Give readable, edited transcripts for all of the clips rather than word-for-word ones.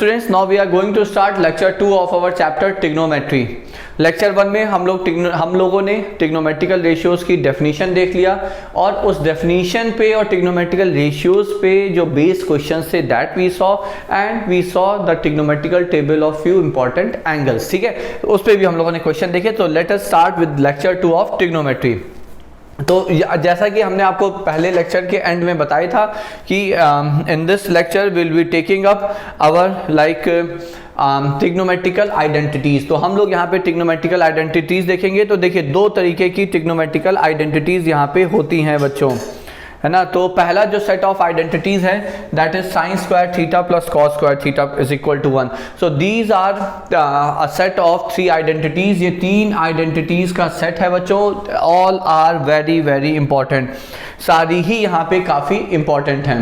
Students, now we are going to start lecture 2 of our chapter trigonometry. Lecture 1 में हम लोगों ने trigonometrical ratios की डेफिनेशन देख लिया और उस डेफिनेशन पे और ट्रिग्नोमेट्रिकल रेशियोज पे जो बेस क्वेश्चन थे that we saw, and we saw the trigonometrical table of few important angles. ठीक है, उस पे भी हम लोगों ने क्वेश्चन देखे। तो let us start with lecture 2 of trigonometry. तो जैसा कि हमने आपको पहले लेक्चर के एंड में बताया था कि in this lecture will be taking up our like trigonometrical identities. तो हम लोग यहाँ पे ट्रिग्नोमेट्रिकल आइडेंटिटीज देखेंगे। तो देखिए, दो तरीके की ट्रिग्नोमेट्रिकल आइडेंटिटीज यहाँ पे होती हैं बच्चों, है ना। तो पहला जो सेट ऑफ आइडेंटिटीज है that is sine square theta plus cos square theta is equal to 1। So these are a set of 3 identities. ये 3 आइडेंटिटीज का सेट है बच्चों। All are very very important, सारी ही यहाँ पे काफी इंपॉर्टेंट हैं।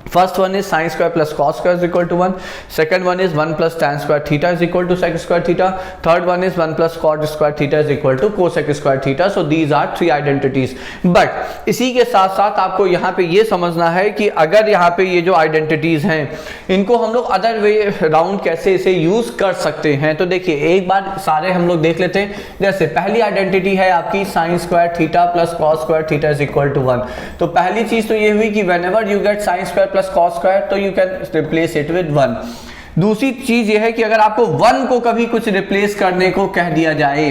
First one is sine square plus cos square is equal to 1। Second one is 1 plus tan square theta is equal to sec square theta. Third one is 1 plus cot square theta is equal to cosec square theta. So these are 3 identities. But इसी के साथ साथ आपको यहाँ पे ये समझना है कि अगर यहाँ पे ये जो आइडेंटिटीज हैं इनको हम लोग अदर वे राउंड कैसे इसे यूज कर सकते हैं। तो देखिए, एक बार सारे हम लोग देख लेते हैं। जैसे पहली आइडेंटिटी है आपकी sine square theta plus cos square theta is equal to 1। तो पहली चीज तो ये हुई कि whenever you get sine square plus cos square तो you can replace it with 1। दूसरी चीज ये है कि अगर आपको 1 को कभी कुछ रिप्लेस करने को कह दिया जाए,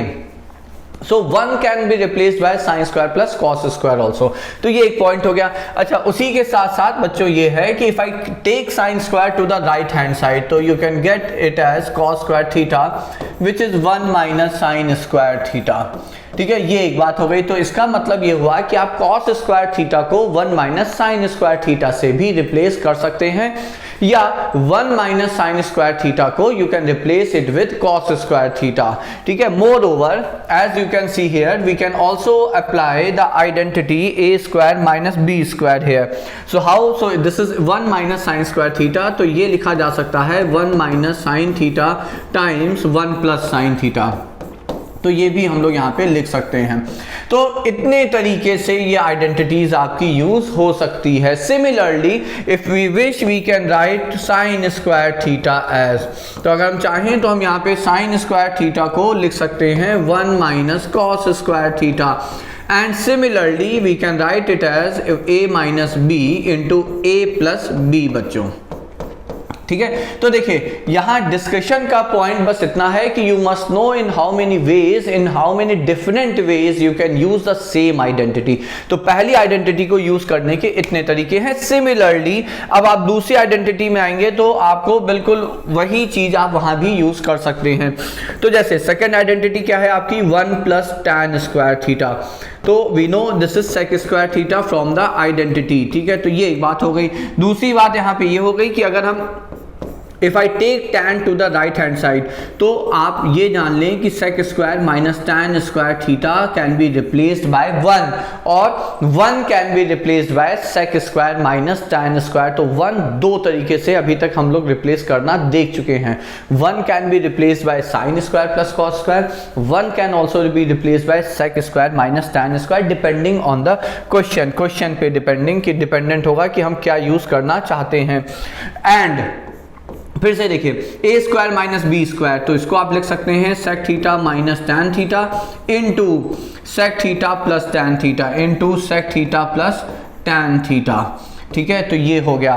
so 1 can be replaced by sin square plus cos square also। तो ये एक पॉइंट हो गया। अच्छा, उसी के साथ साथ बच्चों ये है कि if I take sin square to the right hand side तो you can get it as cos square theta which is 1 minus sin square theta। ठीक है, ये एक बात हो गई। तो इसका मतलब ये हुआ कि आप cos स्क्वायर थीटा को 1 माइनस साइन स्क्वायर थीटा से भी रिप्लेस कर सकते हैं, या 1 माइनस साइन स्क्वायर थीटा को you can replace it with cos square theta. ठीक है, moreover as you can see here we can also apply the identity a square minus b square here. So how? So this is 1 minus sine square theta. तो ये लिखा जा सकता है 1 minus sine theta times 1 plus sine theta. तो ये भी हम लोग यहाँ पे लिख सकते हैं। तो इतने तरीके से ये आइडेंटिटीज आपकी यूज हो सकती है। Similarly if we wish we can write sine square theta as. तो अगर हम चाहें तो हम यहाँ पे साइन स्क्वायर थीटा को लिख सकते हैं 1 minus cos square theta. And similarly we can write it as a minus B into a plus b बच्चों। ठीक है, तो देखिए यहां डिस्कशन का पॉइंट बस इतना है कि you must know in how many ways, in how many different ways you can use the same identity. तो पहली आइडेंटिटी को यूज करने के इतने तरीके हैं। सिमिलरली अब आप दूसरी आइडेंटिटी में आएंगे तो आपको बिल्कुल वही चीज आप वहां भी यूज कर सकते हैं। तो जैसे सेकेंड आइडेंटिटी क्या है आपकी 1 प्लस टैन स्क्वायर थीटा। तो we know this is sec square theta from the identity. ठीक है, तो ये एक बात हो गई। दूसरी बात यहाँ पे ये हो गई कि अगर हम if I take tan to the right hand side तो आप ये जान लें कि sec square minus tan square theta can be replaced by 1 और 1 can be replaced by sec square minus tan square. तो 1 दो तरीके से अभी तक हम लोग रिप्लेस करना देख चुके हैं। 1 can be replaced by sine square plus cos square, 1 can also be replaced by sec square minus tan square depending on the question पे डिपेंडेंट होगा कि हम क्या यूज करना चाहते हैं। एंड फिर से देखिए a square minus B square, तो इसको आप लिख सकते हैं sec theta minus tan theta into sec theta plus tan theta into sec theta plus tan theta. ठीक है, तो ये हो गया।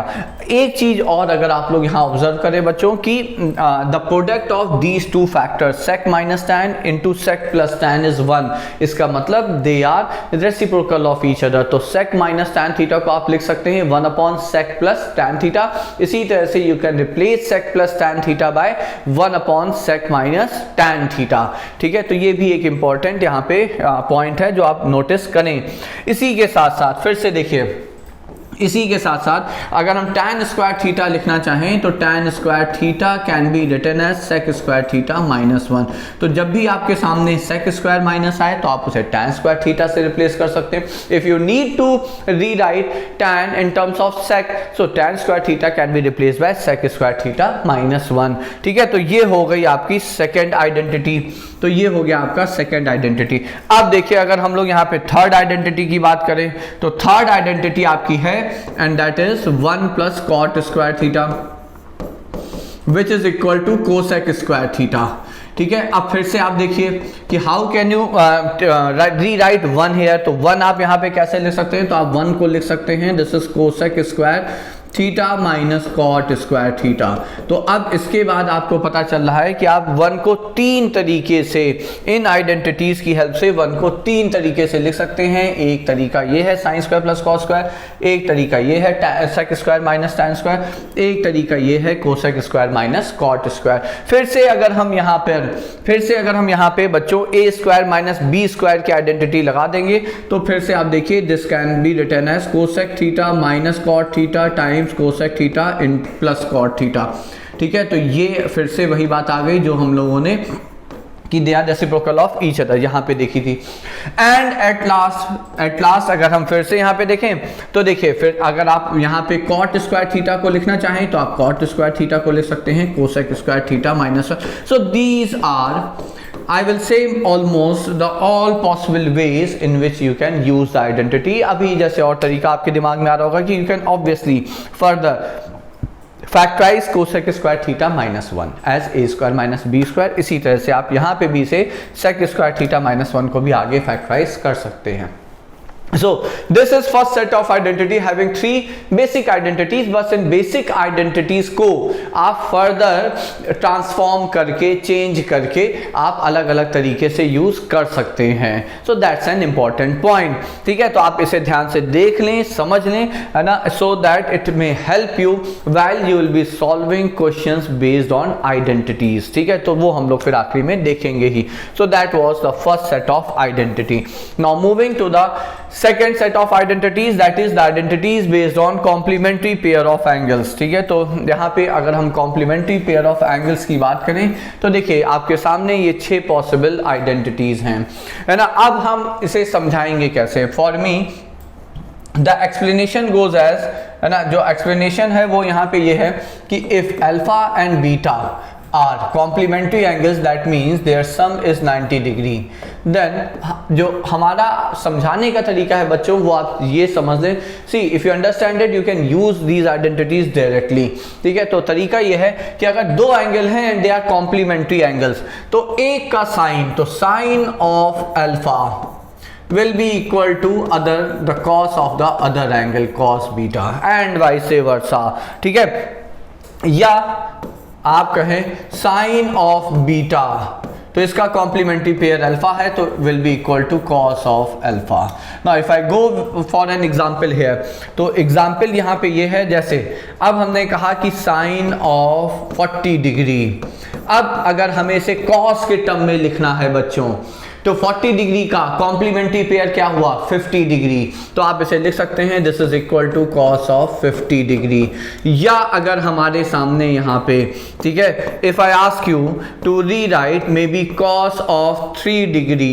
एक चीज और अगर आप लोग यहाँ ऑब्जर्व करें बच्चों कि the product of these two factors sec minus tan into sec plus tan is 1। इसका मतलब they are reciprocal of each other. तो सेक माइनस टैन थीटा को आप लिख सकते हैं 1 upon sec plus tan theta. इसी तरह से you can replace sec plus tan theta by 1 upon sec minus tan theta. ठीक है, तो ये भी एक इंपॉर्टेंट यहाँ पे पॉइंट है जो आप नोटिस करें। इसी के साथ साथ फिर से देखिए, इसी के साथ साथ अगर हम tan स्क्वायर थीटा लिखना चाहें तो tan square theta can be written as sec square theta minus 1। तो जब भी आपके सामने सेक स्क्वायर माइनस आए तो आप उसे tan स्क्वायर थीटा से रिप्लेस कर सकते हैं। If you need to rewrite tan in terms of sec so tan square theta can be replace by sec square theta minus 1। ठीक है, तो ये हो गई आपकी सेकेंड आइडेंटिटी। तो ये हो गया आपका सेकेंड आइडेंटिटी। अब देखिए अगर हम लोग यहाँ पे थर्ड आइडेंटिटी की बात करें तो थर्ड आइडेंटिटी आपकी है and that is 1 plus cot square theta which is equal to cosec square theta. ठीक है, अब फिर से आप देखिए कि how can you rewrite 1 here, तो 1 आप यहाँ पे कैसे लिख सकते हैं, तो आप 1 को लिख सकते हैं this is cosec square theta minus cot square theta. तो अब इसके बाद आपको पता चल रहा है कि आप 1 को 3 तरीके से, इन आइडेंटिटीज की हेल्प से 1 को 3 तरीके से लिख सकते हैं। एक तरीका ये है sine square plus cos square, एक तरीका ये है sec square minus tan square, एक तरीका ये है cosec square minus cot square. फिर से अगर हम यहाँ पे बच्चों a square minus B square की आइडेंटिटी लगा देंगे तो फिर से आप देखिए this can be written as cosec theta minus cot theta times cosec theta in plus cot theta. ठीक है, तो ये फिर से वही बात आ गई जो हम लोगों ने कि they are reciprocal of each other यहाँ पे देखी थी। एंड एट लास्ट अगर हम फिर से यहाँ पे देखें तो देखिए फिर अगर आप यहाँ पे कॉट स्क्वायर थीटा को लिखना चाहें तो आप कॉट स्क्वायर थीटा को लिख सकते हैं cosec square theta minus. So these are I will say almost the all possible ways in which you can use the identity। अभी जैसे और तरीका आपके दिमाग में आ रहा होगा कि you can obviously further factorize cosec square theta minus 1 as a square minus b square। इसी तरह से आप यहाँ पे भी से sec square theta minus 1 को भी आगे factorize कर सकते हैं। So this is first set of identity having 3 basic identities। बस इन basic identities को आप further transform करके change करके आप अलग अलग तरीके से use कर सकते हैं। So that's an important point। ठीक है, तो आप इसे ध्यान से देख लें, समझ लें, है ना, so that it may help you while you will be solving questions based on identities। ठीक है, तो वो हम लोग फिर आखिरी में देखेंगे ही। So that was the first set of identity। Now moving to the second set of identities, that is the identities based on complementary pair of angles। ठीक है, तो यहाँ पे अगर हम complementary pair of angles की बात करें तो देखिए आपके सामने ये 6 possible identities हैं, है ना। अब हम इसे समझाएंगे कैसे। For me the explanation goes as, है ना, जो explanation है वो यहाँ पे ये है कि if alpha and beta are complementary angles that means their sum is 90 degree, then जो हमारा समझाने का तरीका है बच्चों वो आप ये समझ लें। see if you understand it you can use these identities directly। ठीक है, तो तरीका ये है कि अगर 2 एंगल हैं and they are complementary angles तो एक का साइन, तो sine of alpha will be equal to the cos of the other angle cos beta and vice versa। ठीक है, या आप कहें साइन ऑफ बीटा तो इसका कॉम्प्लीमेंट्री पेयर अल्फा है तो will be equal to cos of alpha. Now if I go for an example here, तो एग्जांपल यहाँ पे ये है, जैसे अब हमने कहा कि साइन ऑफ 40 डिग्री। अब अगर हमें इसे कॉस के टर्म में लिखना है बच्चों तो 40 डिग्री का कॉम्प्लीमेंट्री पेयर क्या हुआ 50 डिग्री, तो आप इसे लिख सकते हैं this is equal to cos of 50 degree. या अगर हमारे सामने यहाँ पे, ठीक है, if I ask you to rewrite maybe cos of 3 degree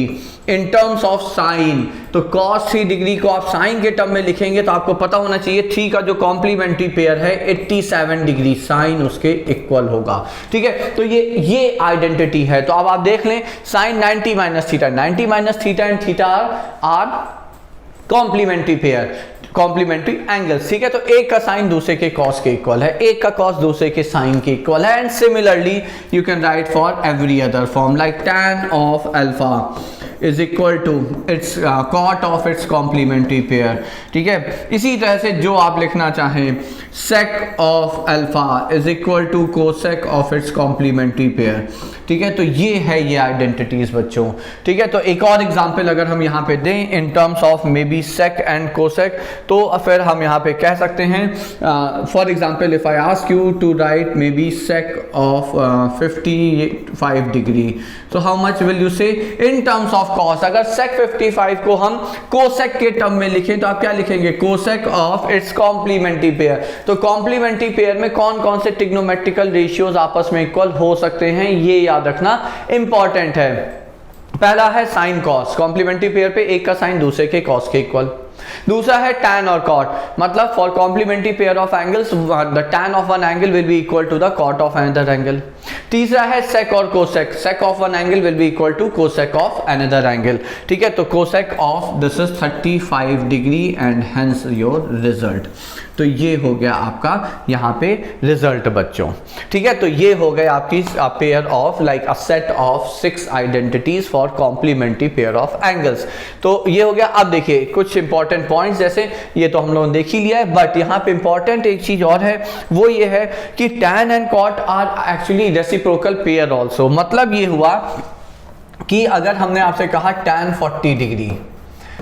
in terms of sine, तो cos 3 डिग्री को आप साइन के टर्म में लिखेंगे तो आपको पता होना चाहिए 3 का जो कॉम्प्लीमेंट्री पेयर है 87 डिग्री साइन उसके इक्वल होगा। ठीक है, तो ये आइडेंटिटी है। तो अब आप देख लें sine 90 minus theta and theta are complementary pair, complementary angles. ठीक है, तो एक का साइन दूसरे के कॉस के इक्वल है, एक का कॉस दूसरे के साइन के इक्वल है। And similarly you can write for every other form like tan of alpha is equal to its cot of its complementary pair. ठीक है, इसी तरह से जो आप लिखना चाहें sec of alpha is equal to cosec of its complementary pair. ठीक है, तो ये है ये आइडेंटिटीज बच्चों। ठीक है, तो एक और एग्जांपल अगर हम यहाँ पे दें in terms of maybe sec and cosec, तो फिर हम यहाँ पे कह सकते हैं for example if I ask you to write maybe sec of 55 degree, तो how much will you say in terms of cos. अगर sec 55 को हम कोसेक के टर्म में लिखें तो आप क्या लिखेंगे cosec of its complementary pair. तो कॉम्प्लीमेंट्री पेयर में कौन कौन से ट्रिग्नोमेट्रिकल रेशियोज आपस में इक्वल हो सकते हैं ये याद रखना इंपॉर्टेंट है। पहला है साइन कॉस, कॉम्प्लीमेंट्री पेयर पे एक का साइन दूसरे के कॉस के इक्वल। दूसरा है tan और cot, मतलब for complementary pair of angles the tan of one angle will be equal to the cot of another angle. तीसरा है sec और cosec, sec of one angle will be equal to cosec of another angle. ठीक है, तो cosec of this is 35 degree and hence your result. तो ये हो गया आपका यहाँ पे रिजल्ट बच्चों। ठीक है, तो ये हो गया आपकी pair of like a set of 6 identities for complementary pair of angles. तो ये हो गया। अब देखिए कुछ इंपॉर्टेंट पॉइंट्स, जैसे ये तो हम लोगों ने देख ही लिया है, बट यहाँ पे इंपॉर्टेंट एक चीज और है, वो ये है कि tan and cot are actually reciprocal pair also. मतलब ये हुआ कि अगर हमने आपसे कहा tan 40 degree,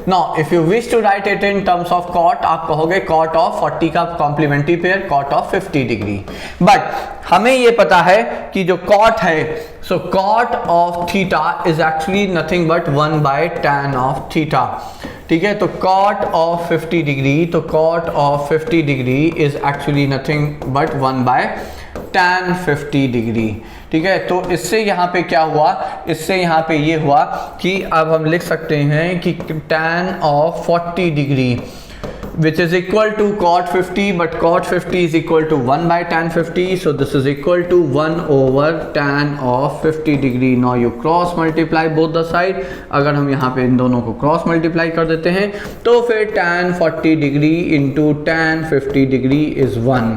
now if you wish to write it in terms of cot, आप कहोगे cot ऑफ 40 का complementary pair cot of 50 degree. But हमें ये पता है कि जो cot है, so cot of theta is actually nothing but 1/tan of theta. ठीक है, तो cot ऑफ 50 डिग्री, तो cot of 50 degree is actually nothing but 1/tan 50 degree. ठीक है, तो इससे यहाँ पे क्या हुआ, इससे यहाँ पे ये हुआ कि अब हम लिख सकते हैं कि tan of 40 degree which is equal to cot 50, but cot 50 is equal to 1/tan 50, so this is equal to 1/tan of 50 degree. Now you cross multiply both the side. अगर हम यहाँ पे इन दोनों को क्रॉस मल्टीप्लाई कर देते हैं तो फिर tan 40 degree into tan 50 degree is 1।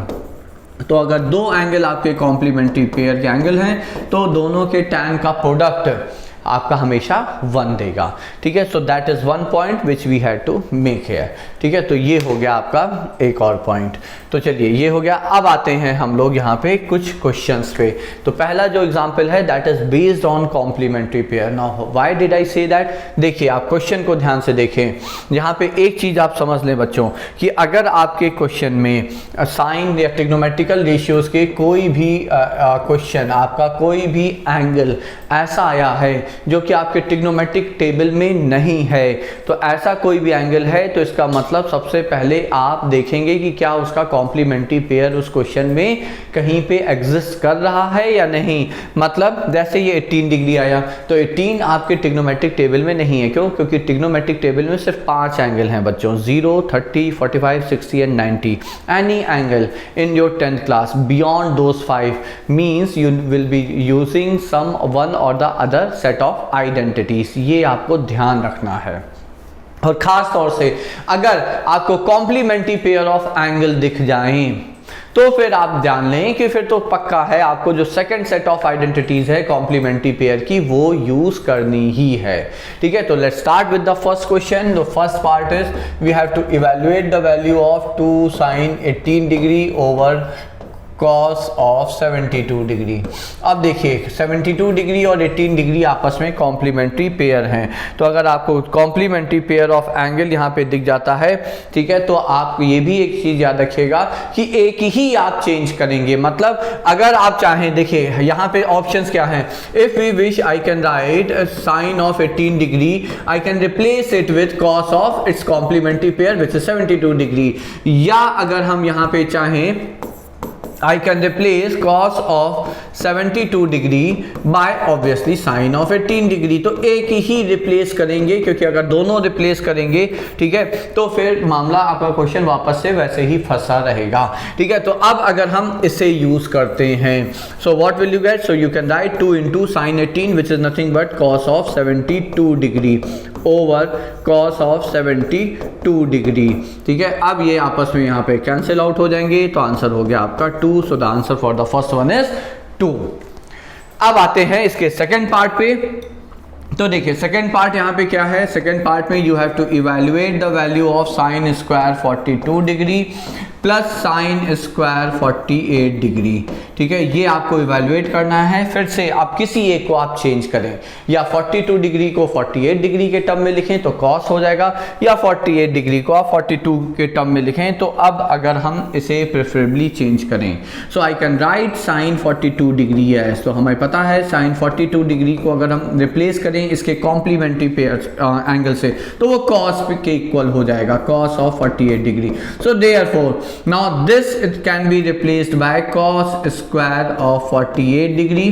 तो अगर दो एंगल आपके कॉम्प्लीमेंट्री पेयर के एंगल हैं तो दोनों के tan का प्रोडक्ट आपका हमेशा 1 देगा। ठीक है, so that is one point which we had to make here. ठीक है, तो ये हो गया आपका एक और पॉइंट। तो चलिए ये हो गया। अब आते हैं हम लोग यहाँ पे कुछ क्वेश्चंस पे। तो पहला जो एग्जांपल है that is based on complementary pair. Now why did I say that, देखिए आप क्वेश्चन को ध्यान से देखें। यहाँ पे एक चीज आप समझ लें बच्चों कि अगर आपके क्वेश्चन में साइन या ट्रिग्नोमेट्रिकल रेशियोज के कोई भी क्वेश्चन, आपका कोई भी एंगल ऐसा आया है जो कि आपके ट्रिग्नोमेट्रिक टेबल में नहीं है, तो ऐसा कोई भी एंगल है तो इसका मतलब सबसे पहले आप देखेंगे कि क्या उसका कॉम्प्लीमेंट्री पेयर उस क्वेश्चन में कहीं पे एग्जिस्ट कर रहा है या नहीं। मतलब जैसे ये 18 डिग्री आया तो 18 आपके ट्रिग्नोमेट्रिक टेबल में नहीं है। क्यों? क्योंकि ट्रिग्नोमेट्रिक टेबल में सिर्फ 5 एंगल हैं बच्चों, 0, 30, 45, 60 and 90। Any angle in your 10th class beyond those 5 means you will be using some one or the other set of identities. ये आपको ध्यान रखना है। और खास तौर से अगर आपको कॉम्प्लीमेंट्री पेयर ऑफ एंगल दिख जाएं तो फिर आप जान लें कि फिर तो पक्का है आपको जो सेकंड सेट ऑफ आइडेंटिटीज है कॉम्प्लीमेंट्री पेयर की वो यूज करनी ही है। ठीक है, तो let's start with the first question. The first part is we have to evaluate the value of 2 sin 18 degree over cos of 72 degree. अब देखिए 72 डिग्री और 18 डिग्री आपस में कॉम्प्लीमेंट्री पेयर हैं। तो अगर आपको कॉम्प्लीमेंट्री पेयर ऑफ एंगल यहाँ पे दिख जाता है, ठीक है, तो आप ये भी एक चीज़ याद रखिएगा कि एक ही आप चेंज करेंगे। मतलब अगर आप चाहें, देखिए यहाँ पे ऑप्शंस क्या हैं। If we wish I can write sine of 18 degree, I can replace it with cos of its complementary pair which is 72 degree. या अगर हम यहाँ पे चाहें I can replace cos of 72 degree by obviously sin of 18 degree. तो एक ही replace करेंगे, क्योंकि अगर दोनों रिप्लेस करेंगे, ठीक है, तो फिर मामला आपका क्वेश्चन वापस से वैसे ही फंसा रहेगा। ठीक है, तो अब अगर हम इसे यूज करते हैं, सो what will you get, so you can right 2 into sin 18 which is nothing but cos of 72 degree over cos of 72 degree. ठीक है, अब ये आपस में यहाँ पे कैंसिल आउट हो जाएंगे, तो आंसर हो गया आपका 2। So the answer for the first one is 2। अब आते हैं इसके सेकंड पार्ट पे। तो देखिए सेकंड पार्ट यहाँ पे क्या है। सेकंड पार्ट में you have to evaluate the value of sine square 42 degree plus sine square 48 degree. ठीक है, ये आपको इवैल्यूएट करना है। फिर से आप किसी एक को आप चेंज करें, या 42 डिग्री को 48 डिग्री के टर्म में लिखें तो cos हो जाएगा, या 48 डिग्री को आप 42 के टर्म में लिखें। तो अब अगर हम इसे प्रेफरेबली चेंज करें, so I can write sine 42 degree है। तो हमें पता है साइन 42 डिग्री को अगर हम रिप्लेस करें इसके कॉम्प्लीमेंट्री पेयर एंगल से तो वो cos के इक्वल हो जाएगा, cos of 48 degree. So therefore now this it can be replaced by cos square of 48 degree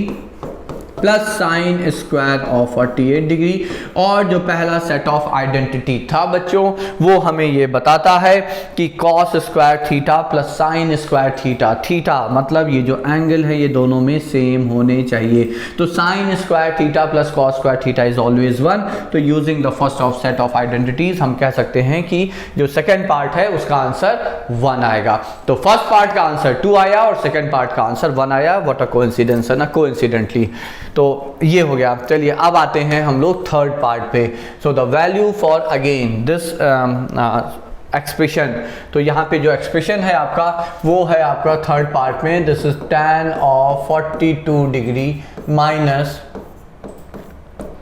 plus sine square of 48 degree. और जो पहला सेट ऑफ आइडेंटिटी था बच्चों वो हमें ये बताता है कि cos square theta plus sine square theta, theta मतलब ये जो एंगल है ये दोनों में सेम होने चाहिए। तो sign square theta plus cos square theta is always 1। तो using the first of set of identities हम कह सकते हैं कि जो सेकंड पार्ट है उसका आंसर 1 आएगा। तो फर्स्ट पार्ट का आंसर 2 आया और सेकंड पार्ट का आंसर 1 आया। व्हाट अ कोइंसिडेंस है ना, कोइंसिडेंटली। तो ये हो गया। चलिए अब आते हैं हम लोग थर्ड पार्ट पे। So the value for again this expression, तो यहाँ पे जो एक्सप्रेशन है आपका वो है आपका थर्ड पार्ट में, this is tan of 42 degree minus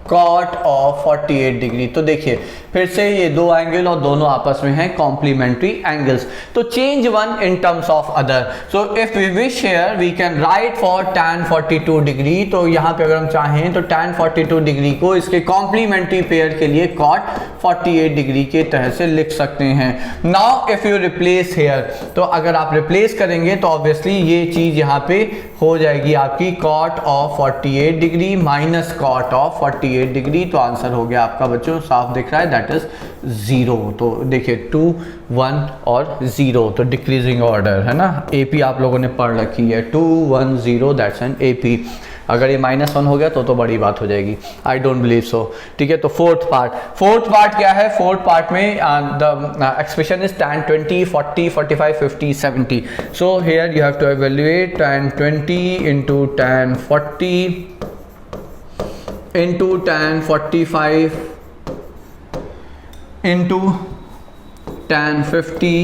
cot of 48 degree. तो देखिए फिर से ये दो एंगल और दोनों आपस में हैं कॉम्प्लीमेंट्री एंगल्स। तो change one in terms of other. So if we wish here we can write for tan 42 degree. तो यहाँ पे अगर हम चाहें तो tan 42 डिग्री को इसके कॉम्प्लीमेंट्री पेयर के लिए cot 48 डिग्री के तरह से लिख सकते हैं। Now if you replace here, तो अगर आप रिप्लेस करेंगे तो ऑब्वियसली ये चीज यहाँ पे हो जाएगी आपकी cot of 48 degree minus cot of 48 degree. तो आंसर हो गया आपका बच्चों, साफ दिख रहा है, दैट इज 0। तो देखिए 2 1 और 0, तो डिक्रीजिंग ऑर्डर है ना। AP आप लोगों ने पढ़ रखी है, 2 1 0 दैट्स एन AP। अगर ये -1 हो गया तो बड़ी बात हो जाएगी। I don't believe so. ठीक है, तो फोर्थ पार्ट क्या है? फोर्थ पार्ट में the expression is tan 20 40 45 50 70। So here you have to evaluate tan 20 into tan 40 into tan 45 into tan 50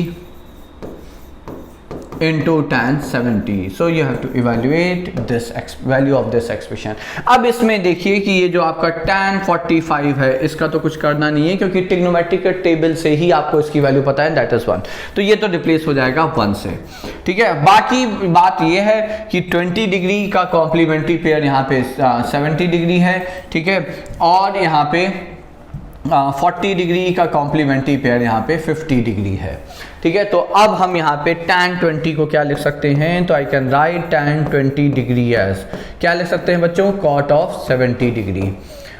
into tan 70. So you have to evaluate this value of this expression. अब इसमें देखिए कि ये जो आपका tan 45 है इसका तो कुछ करना नहीं है क्योंकि ट्रिग्नोमेट्रिक टेबल से ही आपको इसकी वैल्यू पता है, दैट इज 1। तो ये तो रिप्लेस हो जाएगा 1 से। ठीक है, बाकी बात ये है कि 20 डिग्री का कॉम्प्लीमेंट्री पेयर यहाँ पे 70 डिग्री है। ठीक है, और यहाँ पे 40 डिग्री का कॉम्प्लीमेंट्री पेयर यहाँ पे 50 डिग्री है। ठीक है, तो अब हम यहाँ पे tan 20 को क्या लिख सकते हैं? तो I can write tan 20 degree as क्या लिख सकते हैं बच्चों? cot of 70 degree.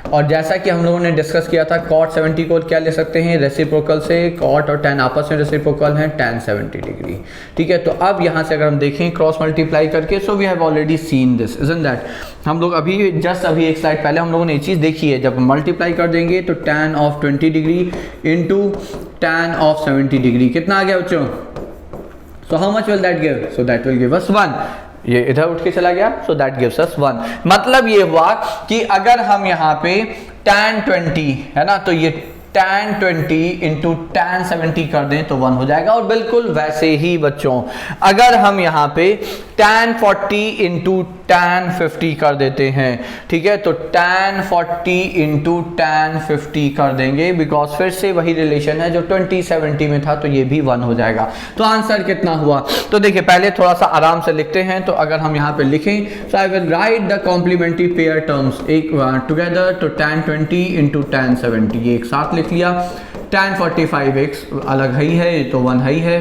और जैसा कि हम लोगों ने डिस्कस किया था, cot 70 को क्या ले सकते हैं? रेसिप्रोकल से। cot और tan आपस में रेसिप्रोकल हैं, tan 70 डिग्री। ठीक है, तो अब यहाँ से अगर हम देखें क्रॉस मल्टीप्लाई करके, so we have already seen this, isn't that? हम लोग अभी एक स्लाइड पहले हम लोगों ने ये चीज़ देखी है। जब मल्टीप्लाई कर देंगे तो tan of 20 degree into tan of 70 degree कितना आ गया बच्चों? So how much will that give? So that will give us 1। ये इधर उठ के चला गया, सो दैट गिव्स अस 1। मतलब ये हुआ कि अगर हम यहाँ पे tan 20 है ना, तो ये tan 20 इंटू tan 70 कर दें तो 1 हो जाएगा। और बिल्कुल वैसे ही बच्चों अगर हम यहाँ पे tan 40 इंटू tan 50 कर देते हैं, ठीक है, तो tan 40 इंटू tan 50 कर देंगे, बिकॉज फिर से वही रिलेशन है जो 2070 में था, तो ये भी 1 हो जाएगा। तो आंसर कितना हुआ? तो देखिए पहले थोड़ा सा आराम से लिखते हैं। तो अगर हम यहाँ पे लिखें, so I will write the complementary pair terms एक टुगेदर। तो tan 20 इंटू tan 70 ये एक साथ लिख लिया। tan 45 एक अलग ही है, तो 1 ही है।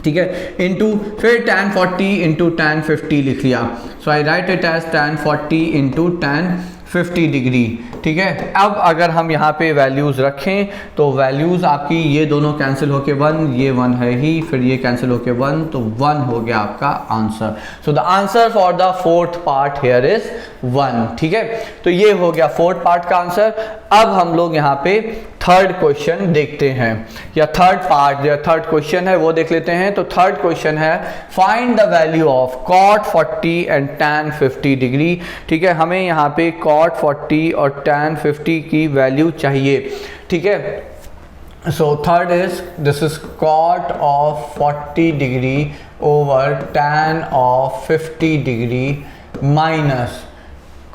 ठीक है, इंटू फिर tan 40 इंटू tan 50 लिख लिया। So I write it as tan 40 into tan 50 degree. ठीक है, अब अगर हम यहाँ पे वैल्यूज़ रखें तो वैल्यूज़ आपकी ये दोनों कैंसिल होके 1, ये 1 है ही, फिर ये कैंसिल होके 1, तो 1 हो गया आपका answer. So the answer for the fourth part here is 1। ठीक है, तो ये हो गया फोर्थ पार्ट का आंसर। अब हम लोग यहाँ पे थर्ड क्वेश्चन देखते हैं, या थर्ड पार्ट या थर्ड क्वेश्चन है वो देख लेते हैं। तो थर्ड क्वेश्चन है find the value of cot 40 and tan 50 degree. ठीक है, हमें यहाँ पे cot 40 और tan 50 की वैल्यू चाहिए। ठीक है, so third is this is cot of 40 degree over tan of 50 degree minus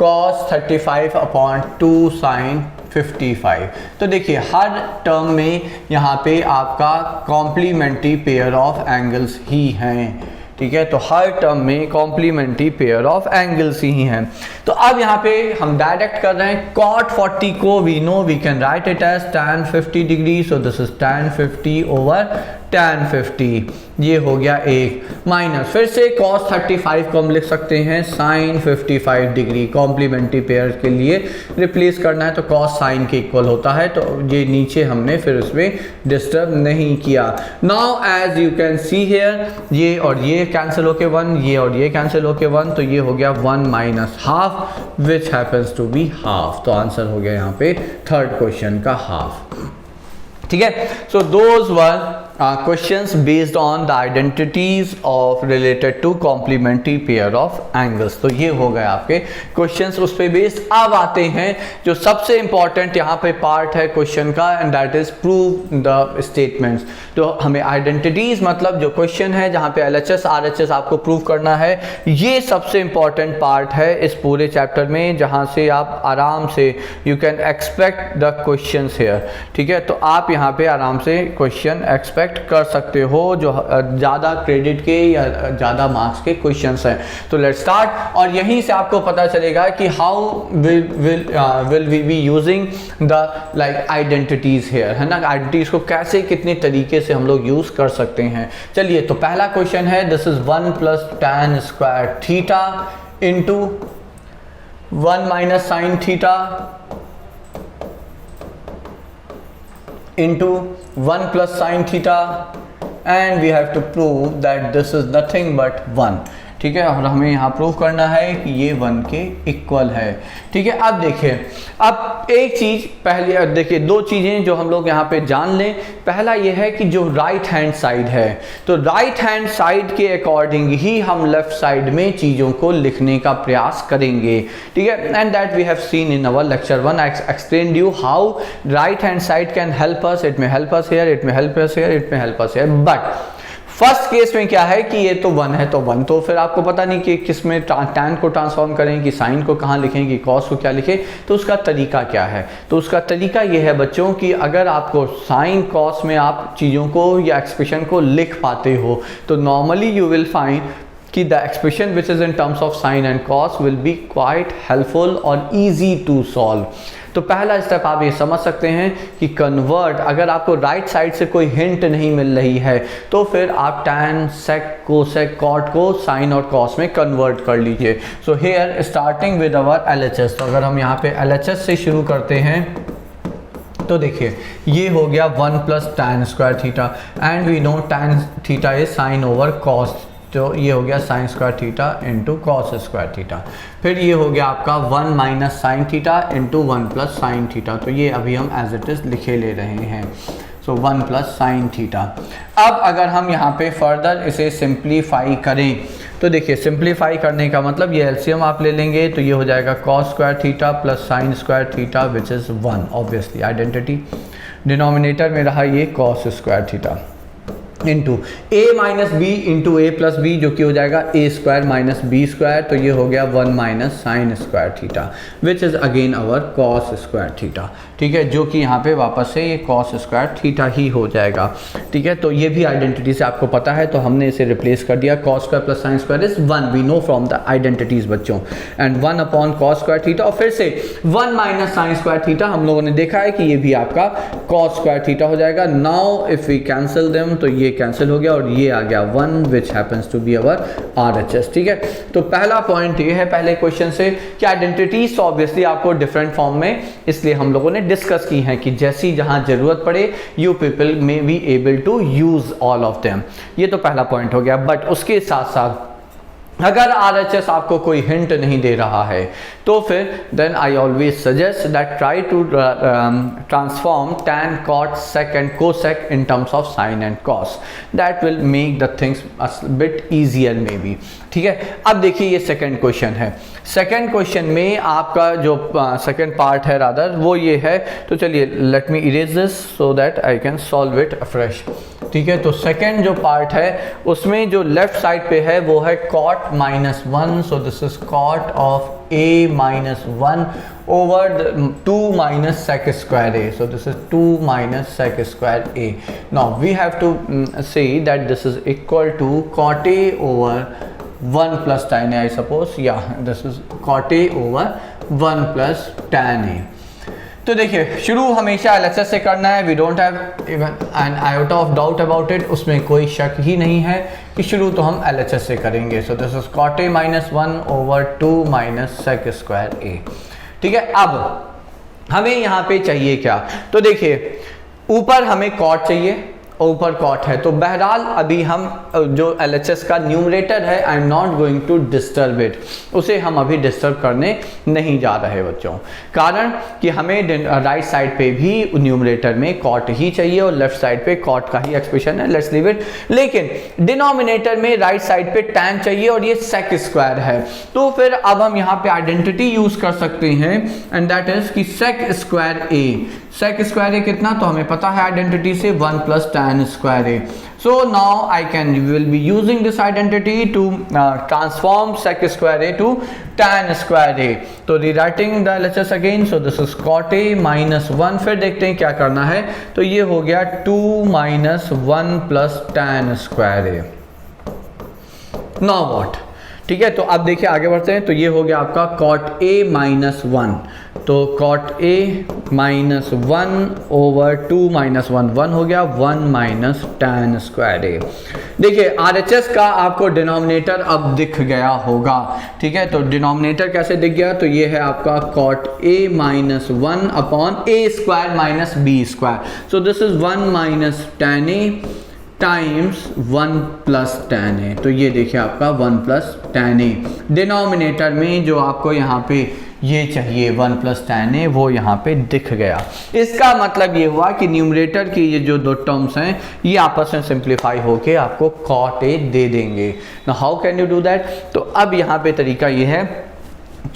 cos 35/2 sin 55। तो देखिए हर टर्म में यहाँ पे आपका कॉम्प्लीमेंट्री पेयर ऑफ एंगल्स ही हैं। ठीक है, तो हर टर्म में कॉम्प्लीमेंट्री पेयर ऑफ एंगल्स ही हैं। तो अब यहाँ पे हम डायरेक्ट कर रहे हैं cot 40 को we know we can write it as tan 50 degree. So this is tan 50 over tan 50, ये हो गया एक, माइनस फिर से cos 35 को हम लिख सकते हैं sin 55 डिग्री, कॉम्प्लीमेंट्री पेयर के लिए रिप्लेस करना है तो cos sin के इक्वल होता है, तो ये नीचे हमने फिर उसमें डिस्टर्ब नहीं किया। Now as you can see here, ये और ये कैंसिल होके 1, ये और ये कैंसिल होके 1, तो ये हो गया 1 minus half which happens to be half, तो आंसर हो गया यहाँ पे थर्ड क्वेश्चन का हाफ। ठीक है, so those were questions based on the identities of related to complementary pair of angles। तो ये हो गए आपके questions उस पे बेस्ड। अब आते हैं जो सबसे important यहाँ पे पार्ट है क्वेश्चन का, and that is prove the statements. तो हमें आइडेंटिटीज मतलब जो क्वेश्चन है जहाँ पे LHS RHS आपको प्रूव करना है, ये सबसे इंपॉर्टेंट पार्ट है इस पूरे चैप्टर में, जहाँ से आप आराम से you can expect the questions here. ठीक है, तो आप यहाँ पे आराम से क्वेश्चन एक्सपेक्ट कर सकते हो जो ज़्यादा क्रेडिट के या ज़्यादा मार्क्स के क्वेश्चंस हैं। तो लेट्स स्टार्ट, और यहीं से आपको पता चलेगा कि how will we be using the like identities here, है ना, आइडेंटिटीज़ को कैसे कितने तरीके से हम लोग यूज़ कर सकते हैं। चलिए, तो पहला क्वेश्चन है this is 1 plus tan square theta into 1 minus sine theta into 1 plus sin theta, and we have to prove that this is nothing but 1। ठीक है, और हमें यहाँ प्रूव करना है कि ये 1 के इक्वल है। ठीक है, अब देखिए, अब एक चीज़ पहले देखिए, दो चीज़ें जो हम लोग यहाँ पे जान लें। पहला ये है कि जो राइट हैंड साइड है, तो राइट हैंड साइड के अकॉर्डिंग ही हम लेफ्ट साइड में चीज़ों को लिखने का प्रयास करेंगे। ठीक है, and that we have seen in our lecture 1। I explained you how right hand side can help us, it may help us here, it may help us here, it may help us here. But first case में क्या है कि ये तो 1 है तो 1, तो फिर आपको पता नहीं कि किस में tan को ट्रांसफॉर्म करें, कि साइन को कहाँ लिखें, कि cos को क्या लिखें, तो उसका तरीका क्या है। तो उसका तरीका ये है बच्चों कि अगर आपको साइन cos में आप चीज़ों को या एक्सप्रेशन को लिख पाते हो, तो नॉर्मली यू विल फाइंड कि the expression which is in terms of sign and cos will be quite helpful और ईजी टू सॉल्व। तो पहला स्टेप आप ये समझ सकते हैं कि कन्वर्ट, अगर आपको राइट साइड से कोई हिंट नहीं मिल रही है तो फिर आप tan sec cosec cot को साइन और cos में कन्वर्ट कर लीजिए। So here starting with our LHS, तो अगर हम यहाँ पे LHS से शुरू करते हैं तो देखिए ये हो गया 1 plus tan square theta, and we know tan theta is sine over cos, तो ये हो गया sine square theta into cos square theta. फिर ये हो गया आपका 1 minus sine theta into 1 plus sine theta, तो ये अभी हम एज इट इज़ लिखे ले रहे हैं। सो 1 प्लस साइन थीटा। अब अगर हम यहाँ पे फर्दर इसे सिंप्लीफाई करें, तो देखिए सिंप्लीफाई करने का मतलब ये एलसीएम आप ले लेंगे, तो ये हो जाएगा cos square theta plus sine square theta which is 1, obviously identity. Denominator में रहा ये cos square theta into a minus B into A plus B, जो कि हो जाएगा a square minus B square, तो ये हो गया 1 minus sine square theta which is again our cos square theta. ठीक है, जो कि यहाँ पे वापस से ये कॉस स्क्वायर थीटा ही हो जाएगा। ठीक है, तो ये भी आइडेंटिटी से आपको पता है, तो हमने इसे रिप्लेस कर दिया, cos square plus sine square is 1, we know from the identities बच्चों, and 1 upon cos square theta, और फिर से 1 माइनस साइन स्क्वायर थीटा हम लोगों ने देखा है कि ये भी आपका कॉस स्क्वायर थीटा हो जाएगा। Now if we cancel them, तो ये कैंसिल हो गया और ये आ गया 1 which happens to be our RHS। ठीक है, तो पहला पॉइंट ये है पहले क्वेश्चन से कि आइडेंटिटीज तो ऑब्वियसली आपको डिफरेंट फॉर्म में इसलिए हम लोगों ने डिस्कस की हैं कि जैसी जहां जरूरत पड़े you people may be able to use all of them. ये तो पहला पॉइंट हो गया। बट उसके साथ साथ अगर RHS आपको कोई हिंट नहीं दे रहा है तो फिर then I always suggest that try to transform tan cot sec and cosec in terms of sin and cos, that will make the things a bit easier maybe। ठीक है, अब देखिए ये सेकंड क्वेश्चन है। सेकंड क्वेश्चन में आपका जो second part है रादर वो ये है, तो चलिए let me erase this so that I can solve it afresh. ठीक है, तो सेकंड जो पार्ट है उसमें जो लेफ्ट साइड पे है वो है cot minus 1, so this is cot of a minus 1 over the 2 minus sec square a, so this is 2 minus sec square a. Now we have to say that this is equal to cot a over 1 plus tan a, I suppose, yeah, this is cot a over 1 plus tan a. तो देखिए शुरू हमेशा LHS से करना है, we don't have even an iota of doubt about it, उसमें कोई शक ही नहीं है कि शुरू तो हम LHS से करेंगे। सो this is cot a minus 1 over 2 minus sec square a। ठीक है, अब हमें यहाँ पे चाहिए क्या, तो देखिए ऊपर हमें cot चाहिए, ऊपर कॉट है, तो बहरहाल अभी हम जो LHS का न्यूमरेटर है I am not going to disturb it, उसे हम अभी डिस्टर्ब करने नहीं जा रहे बच्चों, कारण कि हमें राइट साइड पे भी न्यूमरेटर में कॉट ही चाहिए और लेफ्ट साइड पे कॉट का ही एक्सप्रेशन है, लेट्स लीव इट। लेकिन डिनोमिनेटर में राइट साइड पे tan चाहिए और ये sec स्क्वायर है, तो फिर अब हम यहाँ पे आइडेंटिटी यूज कर सकते हैं एंड दैट इज कि sec square a, sec square a कितना, तो हमें पता है आइडेंटिटी से 1 plus tan square a। So now I will be using this identity to transform sec square a to tan square a। तो rewriting the LHS again, so this is cot a minus 1, फिर देखते हैं क्या करना है, तो ये हो गया 2 minus 1 plus tan square a। Now what? ठीक है, तो अब देखिए आगे बढ़ते हैं, तो ये हो गया आपका cot a माइनस 1, तो cot a minus 1 over 2 minus 1 हो गया 1 माइनस tan स्क्वायर a। देखिए RHS का आपको डिनोमिनेटर अब दिख गया होगा, ठीक है, तो डिनोमिनेटर कैसे दिख गया, तो ये है आपका cot a minus 1 upon a square minus b square, so this is 1 minus tan a times 1 plus tan a, तो ये देखिए आपका 1 प्लस tan a, डिनोमिनेटर में जो आपको यहाँ पे ये चाहिए 1 प्लस tan a वो यहाँ पे दिख गया। इसका मतलब ये हुआ कि न्यूमरेटर की ये जो दो टर्म्स हैं ये आपस में सिंप्लीफाई होके आपको cot a दे देंगे। Now how can you do that, तो अब यहाँ पे तरीका ये है,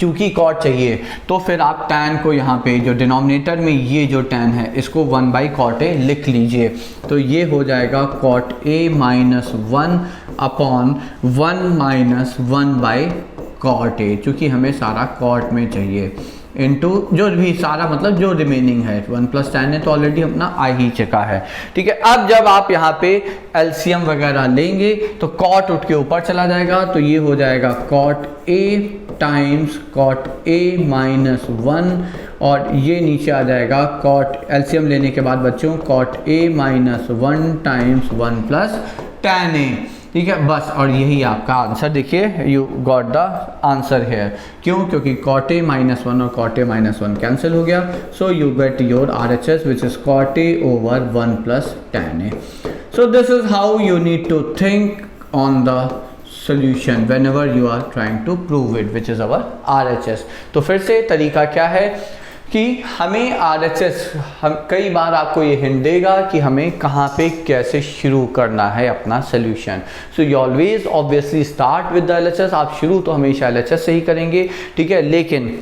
चूंकि cot चाहिए तो फिर आप tan को यहाँ पे जो डिनोमिनेटर में ये जो tan है इसको 1 बाई cot a लिख लीजिए, तो ये हो जाएगा cot a minus 1 upon 1 minus 1 by cot a, चूँकि हमें सारा cot में चाहिए, इनटू जो भी सारा मतलब जो रिमेनिंग है 1 प्लस tan a तो ऑलरेडी अपना आ ही चुका है। ठीक है, अब जब आप यहाँ पे एलसीएम वगैरह लेंगे तो cot उठ के ऊपर चला जाएगा, तो ये हो जाएगा cot a times cot a minus 1 और ये नीचे आ जाएगा cot, एलसीएम लेने के बाद बच्चों cot a minus 1 times 1 plus tan a। ठीक है, बस, और यही आपका आंसर, देखिए यू गॉट द आंसर है, क्यों, क्योंकि cot a माइनस 1 और cot a माइनस 1 कैंसिल हो गया, so you get your RHS which is cot a over 1 plus tan a। So this is how you need to think on the solution whenever you are trying to prove it which is our RHS। तो फिर से तरीका क्या है कि हमें RHS हम कई बार आपको ये हिंट देगा कि हमें कहाँ पे कैसे शुरू करना है अपना solution. So you always obviously start with the LHS, आप शुरू तो हमेशा LHS से ही करेंगे, ठीक है, लेकिन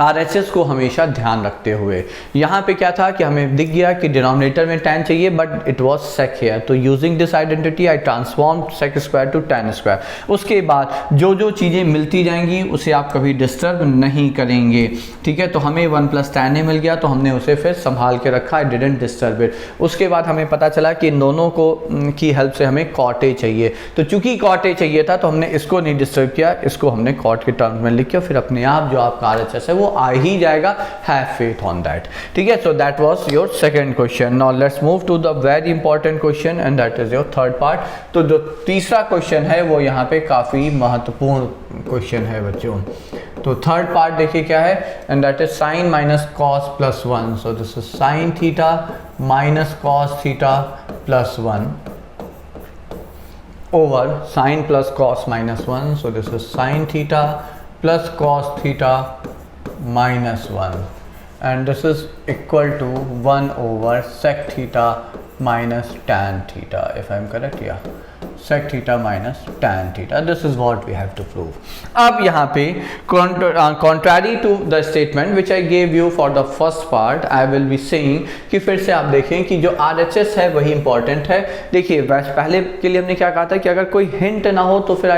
RHS को हमेशा ध्यान रखते हुए। यहाँ पे क्या था कि हमें दिख गया कि डिनोमिनेटर में tan चाहिए बट इट वाज sec है, तो using this identity I transform sec square to tan square. उसके बाद जो जो चीज़ें मिलती जाएंगी उसे आप कभी डिस्टर्ब नहीं करेंगे, ठीक है, तो हमें 1 प्लस tan a मिल गया तो हमने उसे फिर संभाल के रखा, आई डिडंट डिस्टर्ब इट। उसके बाद हमें पता चला कि इन दोनों को की हेल्प से हमें cot a चाहिए, तो चूंकि cot a चाहिए था तो हमने इसको नहीं डिस्टर्ब किया, इसको हमने cot के टर्म्स में लिख किया, फिर अपने आप जो आपका RHS है वो आ ही जाएगा, हैव फेथ ऑन दैट। ठीक है, so that was your second question. Now let's move to the very important question and that is your third part. तो जो तीसरा क्वेश्चन है वो यहाँ पे काफी महत्वपूर्ण क्वेश्चन है बच्चों। तो थर्ड पार्ट देखिए क्या है, and that is sine minus cos plus 1। So this is sine theta minus cos theta plus 1 over sine plus cos minus 1। So this is sine theta plus cos theta minus 1 and this is equal to 1 over sec theta minus tan theta, if I am correct, yeah, sec theta minus tan theta, this is what we have to prove। अब यहाँ पे contrary to the statement which I gave you for the first part, I will be saying कि फिर से आप देखें कि जो RHS है वही important है। देखिए वैसे पहले के लिए हमने क्या कहा था कि अगर कोई hint ना हो तो फिर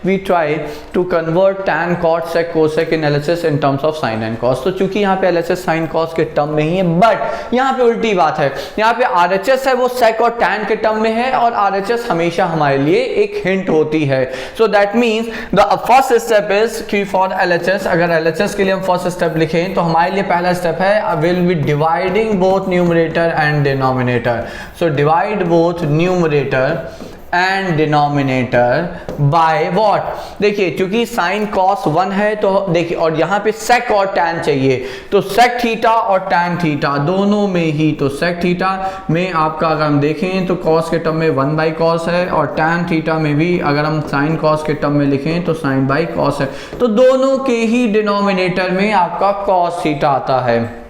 we try to convert tan cot sec cosec in LHS in terms of sin and cos। तो चूंकि यहाँ पे LHS sin cos के टर्म में ही है, बट यहाँ पे उल्टी बात है, यहाँ पे RHS है वो sec और tan के टर्म में है और RHS हमें हमेशा हमारे लिए एक हिंट होती है। So that means the first step is कि फॉर LHS, अगर LHS के लिए हम फर्स्ट स्टेप लिखें तो हमारे लिए पहला स्टेप है will be dividing both numerator and denominator. So divide both numerator and denominator by what, देखिए चूंकि साइन कॉस 1 है तो देखिए, और यहाँ पे सेक और टैन चाहिए, तो सेक थीटा और टैन थीटा दोनों में ही, तो सेक थीटा में आपका अगर हम देखें तो कॉस के टर्म में 1 बाई कॉस है, और टैन थीटा में भी अगर हम साइन कॉस के टर्म में लिखें तो साइन बाई कॉस है, तो दोनों के ही डिनोमिनेटर में आपका कॉस थीटा आता है।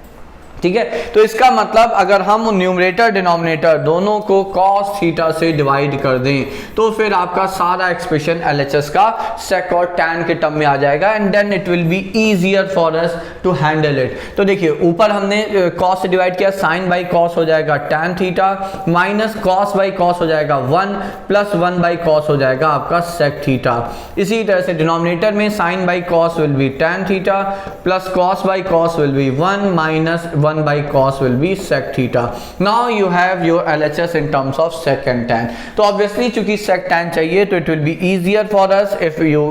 ठीक है, तो इसका मतलब अगर हम न्यूमरेटर डिनोमिनेटर दोनों को cos थीटा से डिवाइड कर दें तो फिर आपका सारा एक्सप्रेशन LHS का sec और tan के टर्म में आ जाएगा, and then it will be easier for us to handle it. तो देखिए ऊपर हमने cos से डिवाइड किया, sin बाई cos हो जाएगा tan theta, minus cos by cos हो जाएगा 1, प्लस 1 बाई cos हो जाएगा आपका sec थीटा। इसी तरह से डिनोमिनेटर में sin by cos will be tan theta, plus cos by cos will be 1 minus 1 by cos will be sec theta. Now you have your LHS in terms of sec and tan. तो obviously चूंकि sec tan चाहिए तो it will be easier for us if you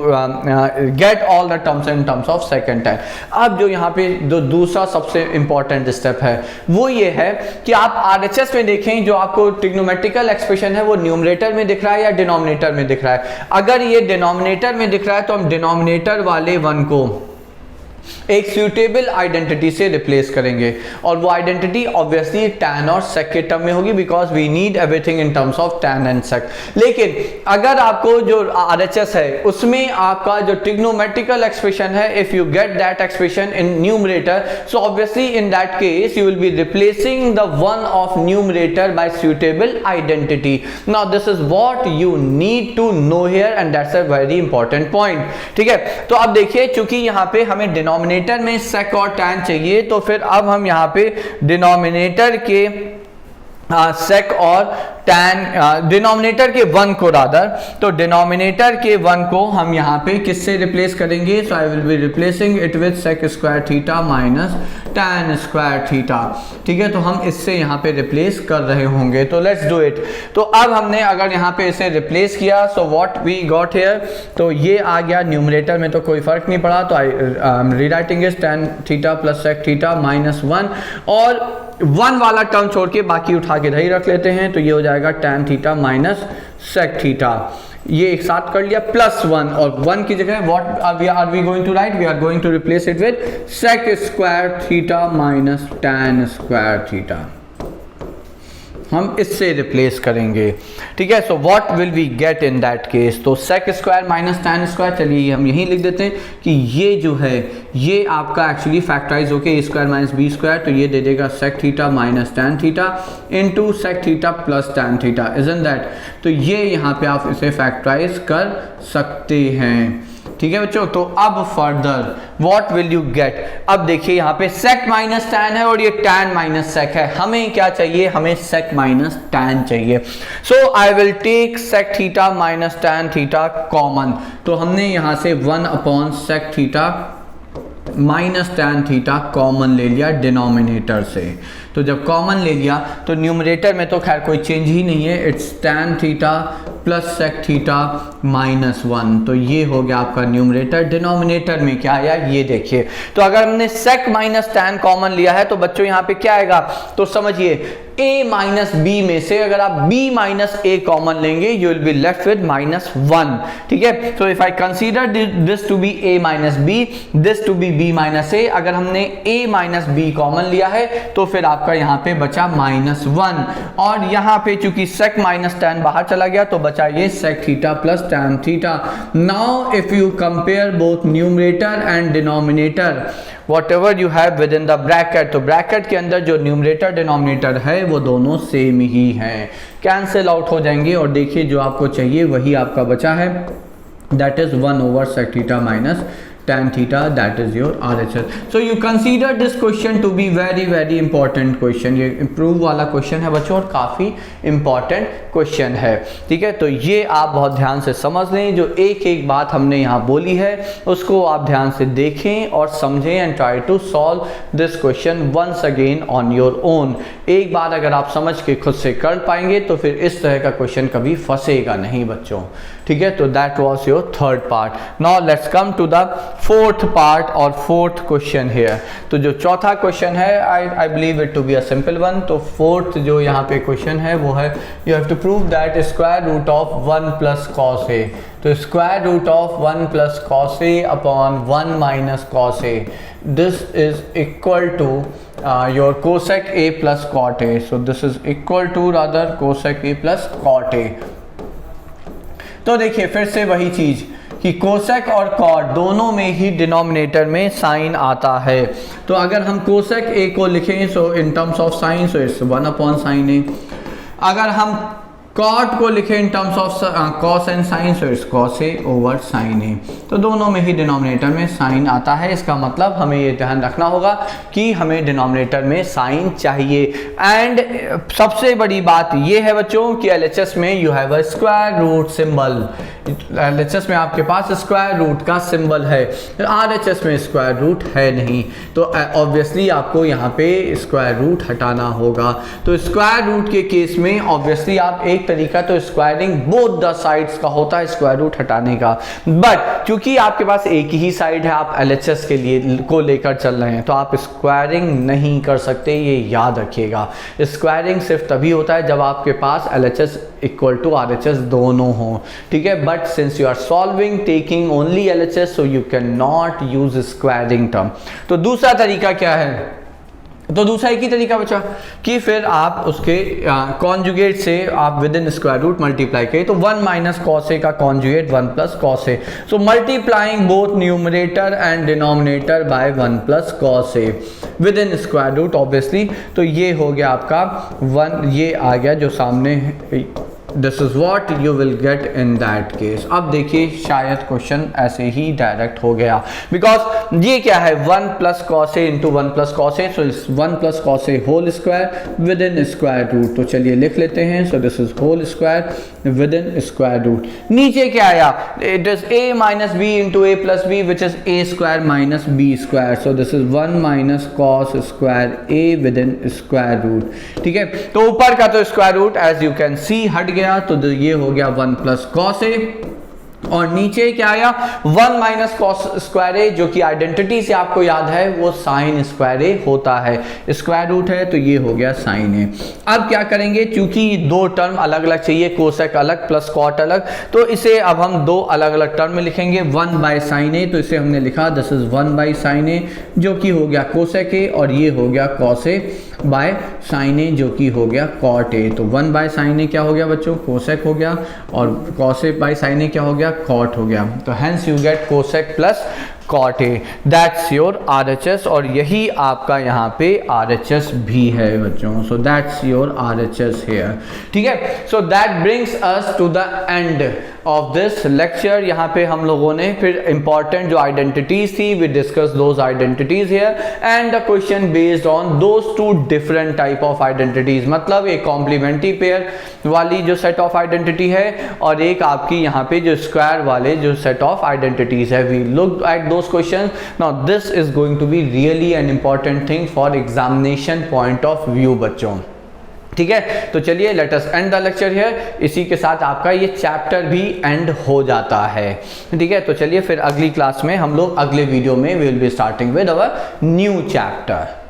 get all the terms in terms of sec and tan. अब जो यहाँ पे जो दूसरा सबसे important step है वो ये है कि आप RHS में देखें, जो आपको ट्रिग्नोमेट्रिकल एक्सप्रेशन है वो न्यूमरेटर में दिख रहा है या डिनोमिनेटर में दिख रहा है। अगर ये डिनोमिनेटर में दिख रहा है तो हम डिनोमिनेटर वाले 1 को एक सूटेबल आइडेंटिटी से रिप्लेस करेंगे, और वो आइडेंटिटी ऑब्वियसली tan और sec के टर्म में होगी, because we need everything in terms of tan and sec। लेकिन अगर आपको जो RHS है उसमें आपका जो ट्रिग्नोमेट्रिकल एक्सप्रेशन है, if you get that expression in numerator, so obviously in that case you will be replacing the one of numerator by suitable identity. Now this is what you need to know here, and that's a very important point. ठीक है, तो अब देखिए चूंकि यहाँ पे हमें denominator में sec और tan चाहिए, तो फिर अब हम यहाँ पे डिनोमिनेटर के sec और tan डिनोमिनेटर के 1 को रादर, तो डिनोमिनेटर के 1 को हम यहाँ पे किससे रिप्लेस करेंगे? So I will be replacing it with sec square theta minus tan square theta. ठीक है, तो हम इससे यहाँ पे रिप्लेस कर रहे होंगे, तो लेट्स डू इट। तो अब हमने अगर यहाँ पे इसे रिप्लेस किया, so what we got here, तो ये आ गया न्यूमरेटर में तो कोई फर्क नहीं पड़ा, तो I rewriting is tan theta plus sec theta minus 1, और 1 वाला टर्म छोड़ के बाकी उठा के इधर ही रख लेते हैं, तो ये हो जाएगा tan theta minus sec theta. ये एक साथ कर लिया, प्लस 1, और 1 की जगह what are we going to write, we are going to replace it with sec square theta minus tan square theta, हम इससे रिप्लेस करेंगे। ठीक है, so what will we get in that case, तो sec square minus tan square, चलिए हम यही लिख देते हैं कि ये जो है ये आपका एक्चुअली फैक्टराइज होके a square minus b square, तो ये दे देगा sec theta minus tan theta into sec theta plus tan theta, isn't that. तो ये यहाँ पे आप इसे फैक्टराइज कर सकते हैं। ठीक है बच्चों, तो अब further what will you get, अब देखिए यहाँ पे sec माइनस tan है और ये tan माइनस sec है, हमें क्या चाहिए, हमें sec माइनस tan चाहिए। So I will take sec theta minus tan theta common, तो हमने यहाँ से 1 upon sec theta minus tan theta common ले लिया डिनोमिनेटर से। तो जब कॉमन ले लिया तो न्यूमरेटर में तो खैर कोई चेंज ही नहीं है, it's tan theta plus sec theta minus 1, तो ये हो गया आपका न्यूमरेटर। डिनोमिनेटर में क्या आया ये देखिए, तो अगर हमने sec माइनस tan कॉमन लिया है तो बच्चों यहाँ पे क्या आएगा, तो समझिए a माइनस b में से अगर आप b माइनस a कॉमन लेंगे you will be left with minus 1। ठीक है, so if I consider this to be a minus b, this to be b minus a, अगर हमने a माइनस b कॉमन लिया है तो फिर आपका यहाँ पे बचा माइनस 1, और यहाँ पे चूंकि sec माइनस tan बाहर चला गया तो बचा ये sec theta plus tan theta. Now if you compare both numerator and denominator, whatever you have within the bracket, तो ब्रैकेट के अंदर जो न्यूमरेटर डिनोमिनेटर है वो दोनों सेम ही हैं, कैंसिल आउट हो जाएंगे, और देखिए जो आपको चाहिए वही आपका बचा है, that is 1 over sec theta minus tan theta, that is your RHS. So you consider this question to be very important question. ये improve वाला question है बच्चों और काफ़ी important question है, ठीक है। तो ये आप बहुत ध्यान से समझ लें, जो एक बात हमने यहाँ बोली है उसको आप ध्यान से देखें और समझें and try to solve this question once again on your own. एक बार अगर आप समझ के खुद से कर पाएंगे तो फिर इस तरह का क्वेश्चन कभी फंसेगा नहीं बच्चों, ठीक है। तो that was your third part. Now let's come to the fourth part और फोर्थ क्वेश्चन हियर। तो जो चौथा क्वेश्चन है I believe it to be a simple one. तो फोर्थ जो यहाँ पे क्वेश्चन है वो है you have to prove that square root of 1 plus cos A. तो square root of 1 plus cos A upon 1 minus cos A, this is equal to your cosec a plus cot a. So this is equal to rather cosec a plus cot a. तो देखिए फिर से वही चीज कि cosec और cot दोनों में ही डिनोमिनेटर में साइन आता है। तो अगर हम कोसेक ए को लिखें so in terms of sine so it's 1 upon sine A. अगर हम कॉट को लिखें in terms of cos and sine so it's cos A over sine A. तो दोनों में ही डिनोमिनेटर में साइन आता है। इसका मतलब हमें ये ध्यान रखना होगा कि हमें डिनोमिनेटर में साइन चाहिए। एंड सबसे बड़ी बात ये है बच्चों कि एलएचएस में you have a square root symbol. LHS में आपके पास स्क्वायर रूट का सिंबल है, आरएचएस में स्क्वायर रूट है नहीं। तो ऑब्वियसली आपको यहाँ पे स्क्वायर रूट हटाना होगा। तो स्क्वायर रूट के केस में ऑब्वियसली आप एक तरीका तो स्क्वायरिंग बोथ द साइड्स का होता है स्क्वायर रूट हटाने का, बट क्योंकि आपके पास एक ही साइड है, आप एलएचएस के लिए को लेकर चल रहे हैं तो आप स्क्वायरिंग नहीं कर सकते, ये याद रखिएगा। स्क्वायरिंग सिर्फ तभी होता है जब आपके पास एलएचएस इक्वल टू आरएचएस दोनों हो, ठीक है। But since you are solving taking only LHS so you can not use squaring term. तो दूसरा तरीका क्या है? तो दूसरा एक ही तरीका बचा कि फिर आप उसके कॉन्जुगेट से आप within square root multiply करें। तो 1 माइनस कॉस ए का conjugate 1 plus cos A. So multiplying both numerator and denominator by 1 plus cos A within square root obviously. तो ये हो गया आपका 1, ये आ गया जो सामने this is what you will get in that case. अब देखिए शायद क्वेश्चन ऐसे ही डायरेक्ट हो गया बिकॉज ये क्या है 1 plus cos A into 1 plus cos A. So 1 plus cos A whole square within square root. तो चलिए लिख लेते हैं। So this is whole square within square root. नीचे क्या आया? It is a minus B into A plus B which is a square minus B square. So this is 1 minus cos square a within square root, ठीक है। तो ऊपर का तो square root as you can see हट गया, तो ये हो गया 1 प्लस कॉस ए और नीचे क्या आया 1 माइनस कॉस स्क्वायर ए, जो कि आइडेंटिटी से आपको याद है वो साइन स्क्वायर ए होता है। स्क्वायर रूट है तो ये हो गया साइन ए। अब क्या करेंगे, क्योंकि दो टर्म अलग अलग चाहिए, कोसेक अलग प्लस कॉट अलग, तो इसे अब हम दो अलग अलग टर्म में लिखेंगे। 1 बाय साइन ए, तो इसे हमने लिखा दिस इज 1 बाय साइन ए जो कि हो गया कोसेक ए, और ये हो गया कॉस ए बाय साइन ए जो कि हो गया कॉट ए। तो 1 बाय साइन ए क्या हो गया बच्चों? कोसेक हो गया, और cos A by sine A क्या हो गया? कॉट हो गया। तो hence you get cosec plus cot ए, दैट्स योर RHS, और यही आपका यहाँ पे RHS भी है बच्चों। So that's your RHS here, ठीक है। So that brings us to the end of this lecture. यहाँ पे हम लोगों ने फिर इंपॉर्टेंट जो आइडेंटिटीज थी we discuss those identities here and the question based on those two different type of identities. मतलब एक कॉम्प्लीमेंट्री पेयर वाली जो सेट ऑफ आइडेंटिटी है और एक आपकी यहाँ पे जो स्क्वायर वाले जो सेट ऑफ आइडेंटिटीज है। We look at those questions. Now this is going to be really an important thing for examination point of view बच्चों, ठीक है। तो चलिए let us and the lecture here. इसी के साथ आपका ये चैप्टर भी एंड हो जाता है, ठीक है। तो चलिए फिर अगली क्लास में हम लोग अगले वीडियो में we will be starting with our new chapter.